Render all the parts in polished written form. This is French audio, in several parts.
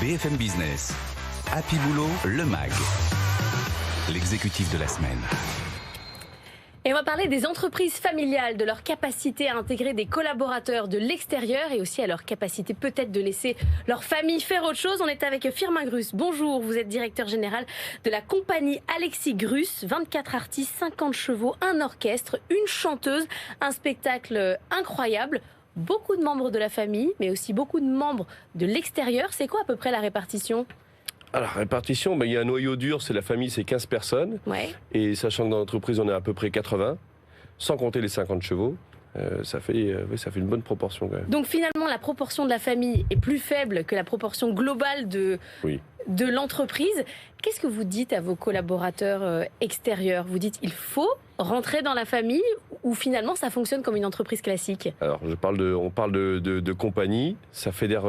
BFM Business. Happy Boulot, le MAG. L'exécutif de la semaine. Et on va parler des entreprises familiales, de leur capacité à intégrer des collaborateurs de l'extérieur et aussi à leur capacité peut-être de laisser leur famille faire autre chose. On est avec Firmin Grus. Bonjour, vous êtes directeur général de la compagnie Alexis Grus. 24 artistes, 50 chevaux, un orchestre, une chanteuse, un spectacle incroyable. Beaucoup de membres de la famille, mais aussi beaucoup de membres de l'extérieur. C'est quoi à peu près la répartition ? Alors, répartition, il y a un noyau dur, c'est la famille, c'est 15 personnes. Ouais. Et sachant que dans l'entreprise, on est à peu près 80, sans compter les 50 chevaux, ça fait une bonne proportion quand même. Donc finalement, la proportion de la famille est plus faible que la proportion globale de l'entreprise. Qu'est-ce que vous dites à vos collaborateurs extérieurs ? Vous dites il faut rentrer dans la famille ou finalement ça fonctionne comme une entreprise classique ? Alors, on parle de compagnie, ça fédère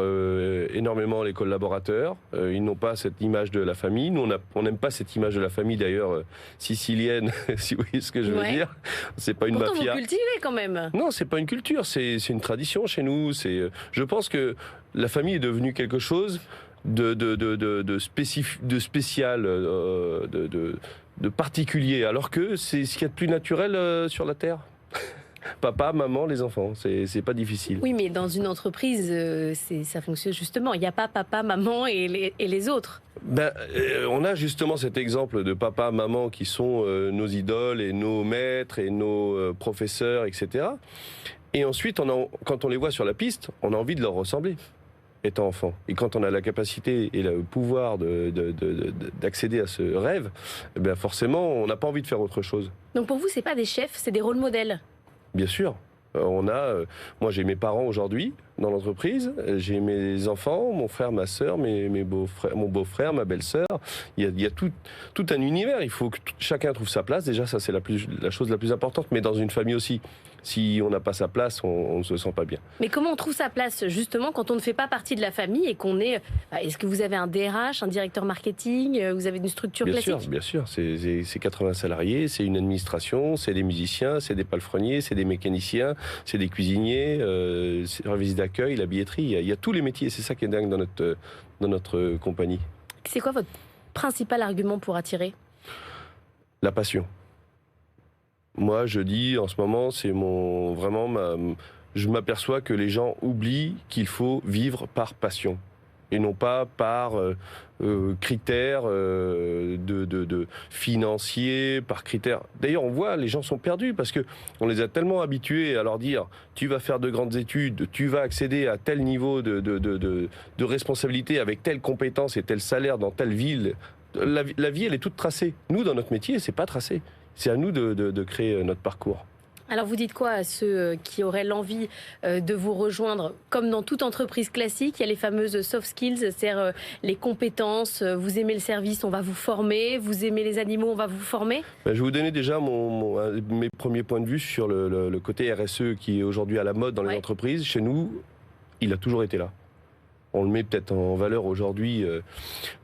énormément les collaborateurs. Ils n'ont pas cette image de la famille. Nous, on n'aime pas cette image de la famille d'ailleurs sicilienne, si vous voyez ce que je veux dire. C'est pas une Pourtant, mafia. vous cultivez quand même. Non, c'est pas une culture, c'est une tradition chez nous. Je pense que la famille est devenue quelque chose de spécial, de particulier, alors que c'est ce qu'il y a de plus naturel sur la Terre. Papa, maman, les enfants, c'est pas difficile. Oui, mais dans une entreprise, ça fonctionne justement. Il n'y a pas papa, maman et les autres. On a justement cet exemple de papa, maman qui sont nos idoles et nos maîtres et nos professeurs, etc. Et ensuite, quand on les voit sur la piste, on a envie de leur ressembler. Étant enfant. Et quand on a la capacité et le pouvoir d'accéder à ce rêve, forcément, on n'a pas envie de faire autre chose. Donc pour vous, c'est pas des chefs, c'est des rôles modèles ? Bien sûr. Moi, j'ai mes parents aujourd'hui dans l'entreprise, j'ai mes enfants, mon frère, ma sœur, mon beau-frère, ma belle-sœur. Il y a tout un univers. Il faut que chacun trouve sa place. Déjà, ça, c'est la chose la plus importante. Mais dans une famille aussi, si on n'a pas sa place, on ne se sent pas bien. Mais comment on trouve sa place, justement, quand on ne fait pas partie de la famille et qu'on est... Est-ce que vous avez un DRH, un directeur marketing ? Vous avez une structure classique ? Bien sûr. C'est 80 salariés, c'est une administration, c'est des musiciens, c'est des palefreniers, c'est des mécaniciens, c'est des cuisiniers, service d'accueil, la billetterie. Il y a tous les métiers. C'est ça qui est dingue dans notre compagnie. C'est quoi votre principal argument pour attirer ? La passion. Moi, je dis, en ce moment, je m'aperçois que les gens oublient qu'il faut vivre par passion et non pas par critères de financiers, par critères. D'ailleurs, on voit, les gens sont perdus parce que on les a tellement habitués à leur dire tu vas faire de grandes études, tu vas accéder à tel niveau de responsabilité avec telle compétence et tel salaire dans telle ville. La vie, elle est toute tracée. Nous, dans notre métier, c'est pas tracé. C'est à nous de créer notre parcours. Alors vous dites quoi à ceux qui auraient l'envie de vous rejoindre ? Comme dans toute entreprise classique, il y a les fameuses soft skills, c'est-à-dire les compétences. Vous aimez le service, on va vous former. Vous aimez les animaux, on va vous former. Je vais vous donner déjà mes premiers points de vue sur le côté RSE qui est aujourd'hui à la mode dans les entreprises. Chez nous, il a toujours été là. On le met peut-être en valeur aujourd'hui,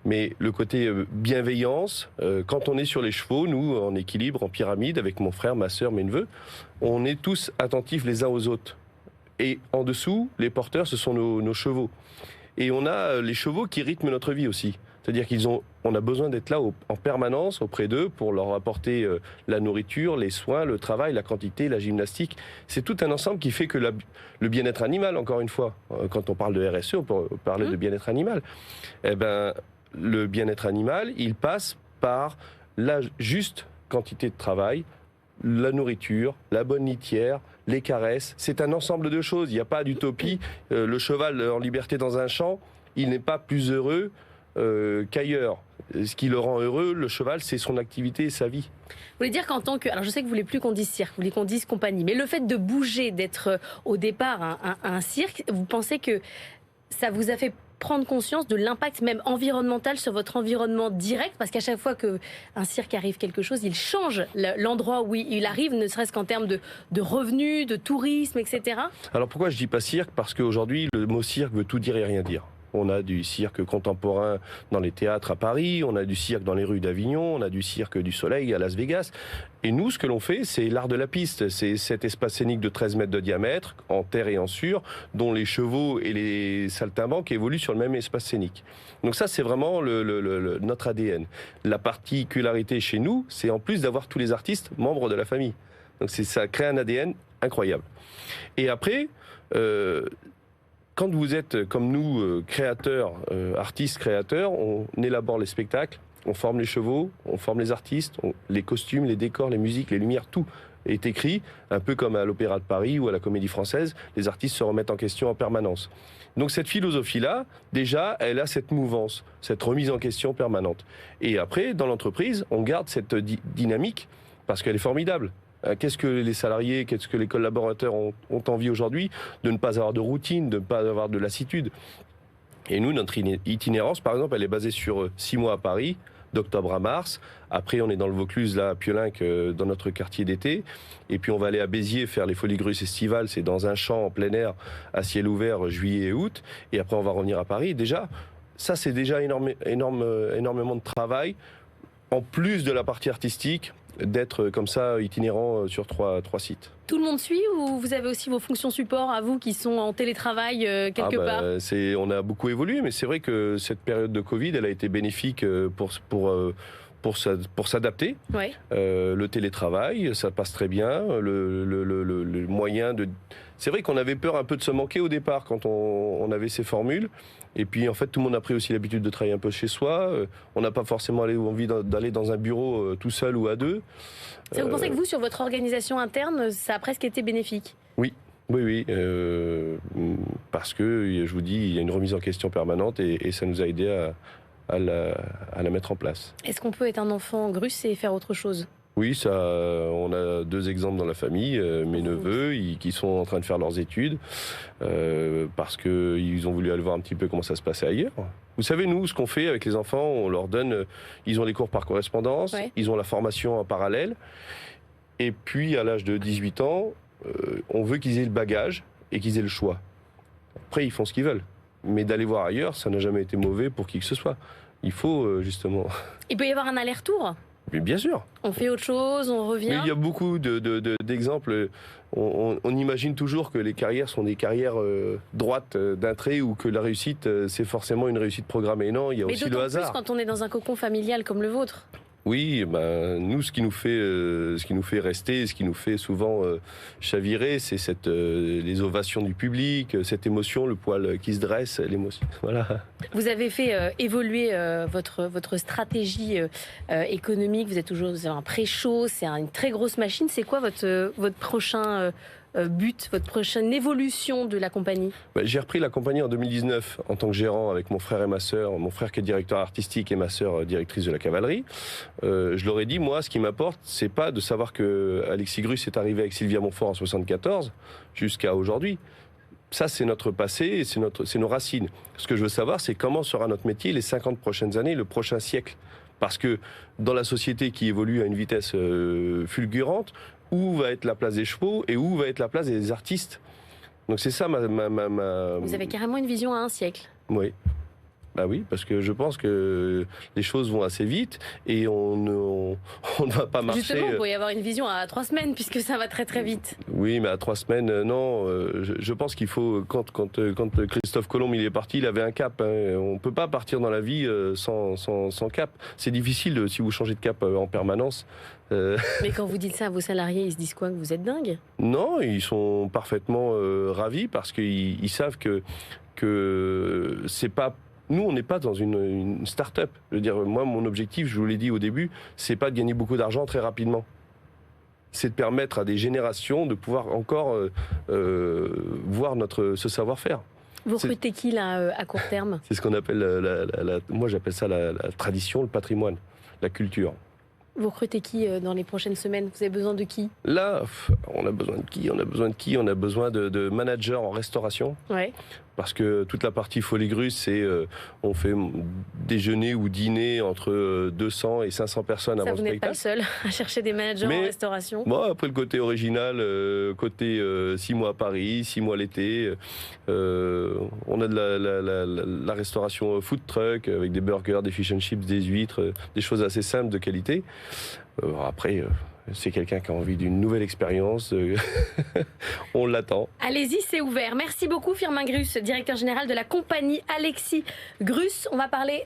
mais le côté bienveillance, quand on est sur les chevaux, nous, en équilibre, en pyramide, avec mon frère, ma sœur, mes neveux, on est tous attentifs les uns aux autres. Et en dessous, les porteurs, ce sont nos chevaux. Et on a les chevaux qui rythment notre vie aussi. C'est-à-dire on a besoin d'être là en permanence auprès d'eux pour leur apporter la nourriture, les soins, le travail, la quantité, la gymnastique. C'est tout un ensemble qui fait que le bien-être animal, encore une fois, quand on parle de RSE, on peut parler de bien-être animal. Le bien-être animal, il passe par la juste quantité de travail, la nourriture, la bonne litière, les caresses. C'est un ensemble de choses. Il n'y a pas d'utopie. Le cheval en liberté dans un champ, il n'est pas plus heureux qu'ailleurs. Ce qui le rend heureux, le cheval, c'est son activité et sa vie. Vous voulez dire qu'en tant que... Alors je sais que vous voulez plus qu'on dise cirque, vous voulez qu'on dise compagnie, mais le fait de bouger, d'être au départ un cirque, vous pensez que ça vous a fait prendre conscience de l'impact même environnemental sur votre environnement direct, parce qu'à chaque fois qu'un cirque arrive quelque chose, il change l'endroit où il arrive, ne serait-ce qu'en termes de revenus, de tourisme, etc. Alors pourquoi je dis pas cirque ? Parce qu'aujourd'hui, le mot cirque veut tout dire et rien dire. On a du cirque contemporain dans les théâtres à Paris, on a du cirque dans les rues d'Avignon, on a du cirque du Soleil à Las Vegas. Et nous, ce que l'on fait, c'est l'art de la piste. C'est cet espace scénique de 13 mètres de diamètre, en terre et en sur, dont les chevaux et les saltimbanques évoluent sur le même espace scénique. Donc ça, c'est vraiment notre ADN. La particularité chez nous, c'est en plus d'avoir tous les artistes membres de la famille. Donc ça crée un ADN incroyable. Et après... quand vous êtes comme nous, créateurs, artistes créateurs, on élabore les spectacles, on forme les chevaux, on forme les artistes, les costumes, les décors, les musiques, les lumières, tout est écrit, un peu comme à l'Opéra de Paris ou à la Comédie Française, les artistes se remettent en question en permanence. Donc cette philosophie-là, déjà, elle a cette mouvance, cette remise en question permanente. Et après, dans l'entreprise, on garde cette dynamique parce qu'elle est formidable. Qu'est-ce que les salariés, qu'est-ce que les collaborateurs ont envie aujourd'hui? De ne pas avoir de routine, de ne pas avoir de lassitude. Et nous, notre itinérance, par exemple, elle est basée sur 6 mois à Paris, d'octobre à mars. Après, on est dans le Vaucluse, là, à Piolenc, dans notre quartier d'été. Et puis, on va aller à Béziers faire les Folies Grusses estivales. C'est dans un champ en plein air, à ciel ouvert, juillet et août. Et après, on va revenir à Paris. Déjà, ça, c'est déjà énormément de travail, en plus de la partie artistique, d'être comme ça itinérant sur trois sites. Tout le monde suit ou vous avez aussi vos fonctions support à vous qui sont en télétravail quelque part? On a beaucoup évolué, mais c'est vrai que cette période de Covid, elle a été bénéfique pour s'adapter. Ouais. Le télétravail, ça passe très bien. Le moyen de... C'est vrai qu'on avait peur un peu de se manquer au départ quand on avait ces formules. Et puis en fait, tout le monde a pris aussi l'habitude de travailler un peu chez soi. On n'a pas forcément envie d'aller dans un bureau tout seul ou à deux. Vous pensez que vous, sur votre organisation interne, ça a presque été bénéfique? Oui. Parce que, je vous dis, il y a une remise en question permanente et ça nous a aidé à la mettre en place. Est-ce qu'on peut être un enfant Grus et faire autre chose? Oui, on a 2 exemples dans la famille, mes neveux qui sont en train de faire leurs études parce qu'ils ont voulu aller voir un petit peu comment ça se passait ailleurs. Vous savez, nous, ce qu'on fait avec les enfants, on leur donne, ils ont les cours par correspondance, ouais. Ils ont la formation en parallèle, et puis à l'âge de 18 ans, on veut qu'ils aient le bagage et qu'ils aient le choix. Après, ils font ce qu'ils veulent, mais d'aller voir ailleurs, ça n'a jamais été mauvais pour qui que ce soit. Il faut justement... Il peut y avoir un aller-retour? Mais bien sûr. On fait autre chose, on revient. Mais il y a beaucoup d'exemples. On imagine toujours que les carrières sont des carrières droites d'un trait ou que la réussite, c'est forcément une réussite programmée. Non, il y a aussi le hasard. Plus quand on est dans un cocon familial comme le vôtre. Oui, nous, ce qui nous fait rester, ce qui nous fait souvent chavirer, c'est les ovations du public, cette émotion, le poil qui se dresse, l'émotion. Voilà. Vous avez fait évoluer votre stratégie économique. Vous êtes toujours dans un pré-show, c'est une très grosse machine. C'est quoi votre prochain but, votre prochaine évolution de la compagnie? J'ai repris la compagnie en 2019 en tant que gérant avec mon frère et ma sœur. Mon frère qui est directeur artistique et ma sœur directrice de la cavalerie. Je leur ai dit, moi, ce qui m'importe, c'est pas de savoir que Alexis Grus est arrivé avec Sylvia Montfort en 74 jusqu'à aujourd'hui. Ça, c'est notre passé et c'est nos racines. Ce que je veux savoir, c'est comment sera notre métier les 50 prochaines années, le prochain siècle. Parce que dans la société qui évolue à une vitesse fulgurante, où va être la place des chevaux et où va être la place des artistes. Donc c'est ça ma... Vous avez carrément une vision à un siècle. Oui. Bah oui, parce que je pense que les choses vont assez vite et on ne va pas marcher... Justement, il peut y avoir une vision à 3 semaines puisque ça va très très vite. Oui, mais à 3 semaines, non. Je pense qu'il faut... Quand Christophe Colomb il est parti, il avait un cap. Hein. On ne peut pas partir dans la vie sans cap. C'est difficile si vous changez de cap en permanence. Mais quand vous dites ça à vos salariés, ils se disent quoi? Que vous êtes dingue? Non, ils sont parfaitement ravis parce qu'ils savent que c'est pas... Nous, on n'est pas dans une start-up. Je veux dire, moi, mon objectif, je vous l'ai dit au début, c'est pas de gagner beaucoup d'argent très rapidement. C'est de permettre à des générations de pouvoir encore voir ce savoir-faire. Vous recrutez qui, là, à court terme? C'est ce qu'on appelle, moi, j'appelle ça la tradition, le patrimoine, la culture. Vous recrutez qui dans les prochaines semaines? Vous avez besoin de qui? Là, on a besoin de qui? On a besoin de managers en restauration. Ouais. Parce que toute la partie Folie Grus, c'est on fait déjeuner ou dîner entre 200 et 500 personnes avant le spectacle. Vous n'êtes pas le seul à chercher des managers en restauration. Bon, après le côté original, côté 6 mois à Paris, 6 mois l'été, on a de la restauration food truck avec des burgers, des fish and chips, des huîtres, des choses assez simples de qualité. Après... c'est quelqu'un qui a envie d'une nouvelle expérience. On l'attend. Allez-y, c'est ouvert. Merci beaucoup Firmin Grus, directeur général de la compagnie Alexis Grus. On va parler